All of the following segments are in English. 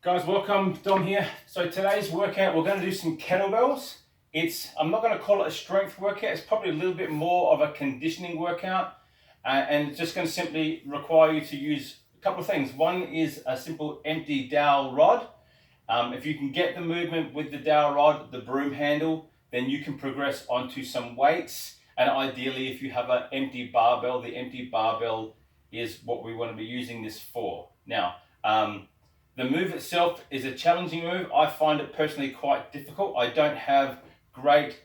Guys, welcome, Dom here. So today's workout, we're going to do some kettlebells. I'm not going to call it a strength workout, it's probably a little bit more of a conditioning workout. And it's just going to simply require you to use a couple of things. One is a simple empty dowel rod. If you can get the movement with the dowel rod, the broom handle, then you can progress onto some weights. And ideally, if you have an empty barbell, the empty barbell is what we want to be using this for. Now, the move itself is a challenging move. I find it personally quite difficult. I don't have great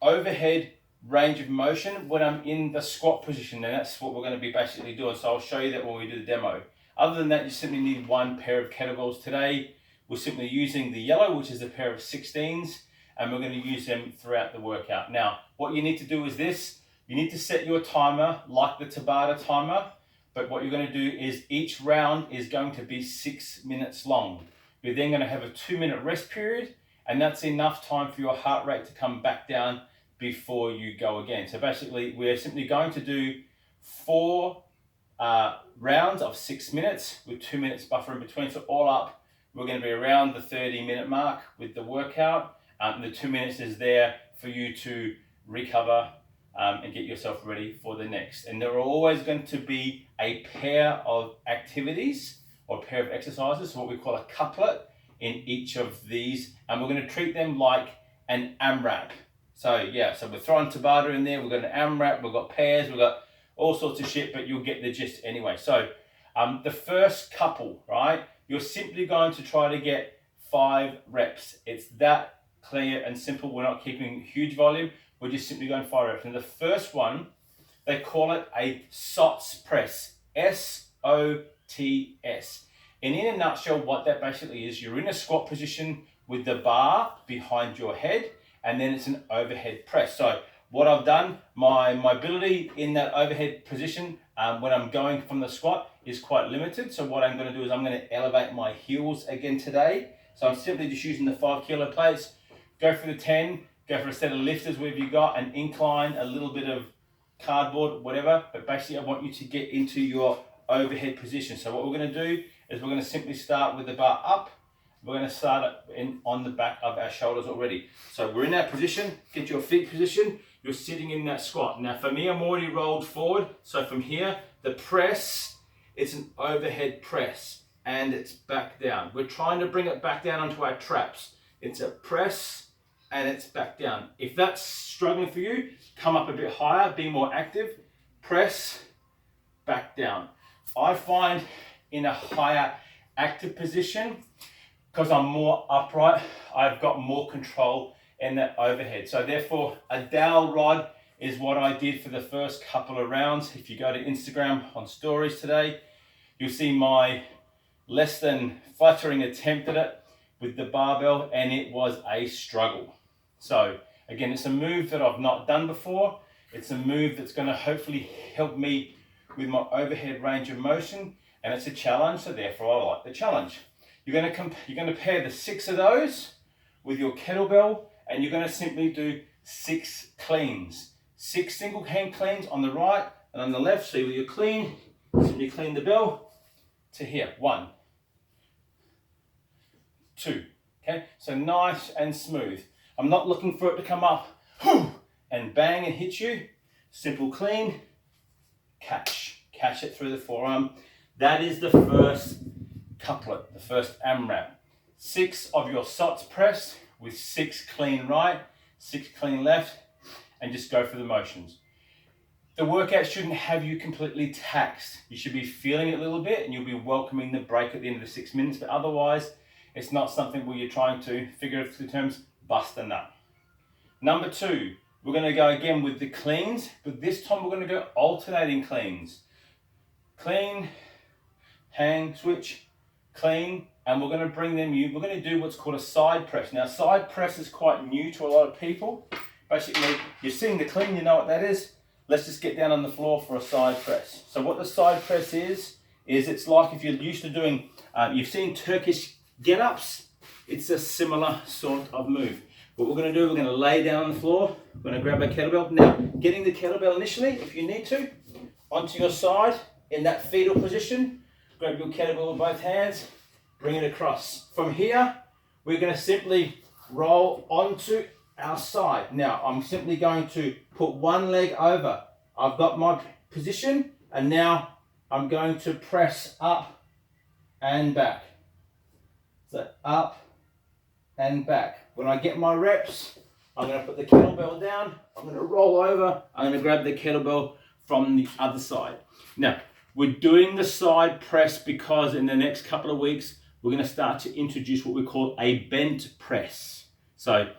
overhead range of motion when I'm in the squat position, and that's what we're going to be basically doing. So I'll show you that when we do the demo. Other than that, you simply need one pair of kettlebells. Today, we're simply using the yellow, which is a pair of 16s, and we're going to use them throughout the workout. Now, what you need to do is this. You need to set your timer like the Tabata timer. But what you're going to do is each round is going to be 6 minutes long. You're then going to have a 2-minute rest period, and that's enough time for your heart rate to come back down before you go again. So basically, we're simply going to do 4 rounds of 6 minutes with 2 minutes buffer in between. So all up, we're going to be around the 30-minute mark with the workout. The 2 minutes is there for you to recover and get yourself ready for the next. And there are always going to be a pair of activities or a pair of exercises, what we call a couplet, in each of these, and we're going to treat them like an AMRAP. So yeah, so we're throwing Tabata in there, we've got an AMRAP, we've got pairs, we've got all sorts of shit, but you'll get the gist anyway. So the first couple, right, you're simply going to try to get 5 reps. It's that clear and simple. We're not keeping huge volume. We're just simply going 5 reps. And the first one, they call it a SOTS press, S-O-T-S. And in a nutshell, what that basically is, you're in a squat position with the bar behind your head, and then it's an overhead press. So what I've done, my mobility in that overhead position when I'm going from the squat is quite limited. So what I'm going to do is I'm going to elevate my heels again today. So I'm simply just using the 5 kilo plates, go for the 10, go for a set of lifters, wherever you got, an incline, a little bit of cardboard, whatever. But basically, I want you to get into your overhead position. So what we're going to do is we're going to simply start with the bar up. We're going to start on the back of our shoulders already. So we're in that position. Get your feet positioned. You're sitting in that squat. Now for me, I'm already rolled forward. So from here, the press, it's an overhead press and it's back down. We're trying to bring it back down onto our traps. It's a press and it's back down. If that's struggling for you, come up a bit higher, be more active, press, back down. I find in a higher active position, because I'm more upright, I've got more control in that overhead. So therefore, a dowel rod is what I did for the first couple of rounds. If you go to Instagram on stories today, you'll see my less than flattering attempt at it with the barbell, and it was a struggle. So again, it's a move that I've not done before. It's a move that's going to hopefully help me with my overhead range of motion, and it's a challenge, so therefore I like the challenge. You're going to pair the 6 of those with your kettlebell, and you're going to simply do 6 cleans. 6 single hand cleans on the right and on the left. So with your clean, simply clean the bell to here. 1, 2. Okay, so nice and smooth. I'm not looking for it to come up and bang and hit you. Simple clean, catch it through the forearm. That is the first couplet, the first AMRAP. 6 of your SOTS press with 6 clean right, 6 clean left, and just go for the motions. The workout shouldn't have you completely taxed. You should be feeling it a little bit, and you'll be welcoming the break at the end of the 6 minutes, but otherwise, it's not something where you're trying to, figurative terms, bust a nut. Number 2, we're going to go again with the cleans, but this time we're going to go alternating cleans. Clean, hang, switch, clean, and we're going to bring them we're going to do what's called a side press. Now, side press is quite new to a lot of people. Basically, you're seeing the clean, you know what that is. Let's just get down on the floor for a side press. So what the side press is it's like if you're used to doing, you've seen Turkish get-ups, it's a similar sort of move. What we're going to do, we're going to lay down on the floor, we're going to grab our kettlebell. Now, getting the kettlebell initially, if you need to, onto your side in that fetal position, grab your kettlebell with both hands, bring it across. From here, we're going to simply roll onto our side. Now, I'm simply going to put one leg over. I've got my position, and now I'm going to press up and back. So up and back. When I get my reps, I'm going to put the kettlebell down, I'm going to roll over, I'm going to grab the kettlebell from the other side. Now, we're doing the side press because in the next couple of weeks, we're going to start to introduce what we call a bent press. So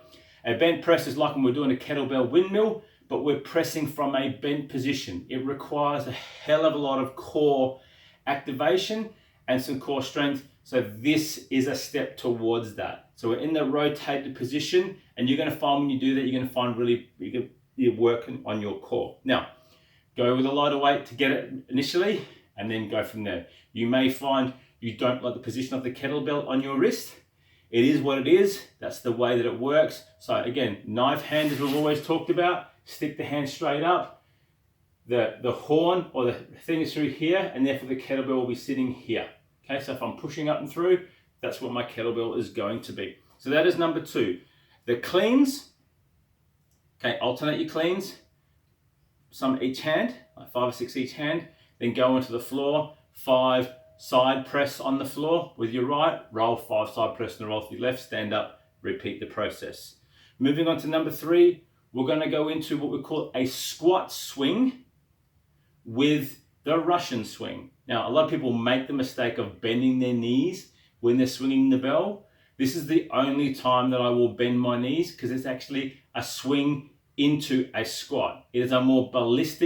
a bent press is like when we're doing a kettlebell windmill, but we're pressing from a bent position. It requires a hell of a lot of core activation and some core strength. So this is a step towards that. So we're in the rotated position, and you're going to find when you do that, you're going to find really you're working on your core. Now, go with a lighter weight to get it initially, and then go from there. You may find you don't like the position of the kettlebell on your wrist. It is what it is. That's the way that it works. So again, knife hand, as we've always talked about, stick the hand straight up. The horn or the thing is through here, and therefore the kettlebell will be sitting here. Okay, so if I'm pushing up and through, that's what my kettlebell is going to be. So that is number 2. The cleans, okay, alternate your cleans, some each hand, like 5 or 6 each hand, then go onto the floor, 5 side press on the floor with your right, roll 5 side press and roll with your left, stand up, repeat the process. Moving on to number 3, we're going to go into what we call a squat swing with the Russian swing. Now, a lot of people make the mistake of bending their knees when they're swinging the bell. This is the only time that I will bend my knees, because it's actually a swing into a squat. It is a more ballistic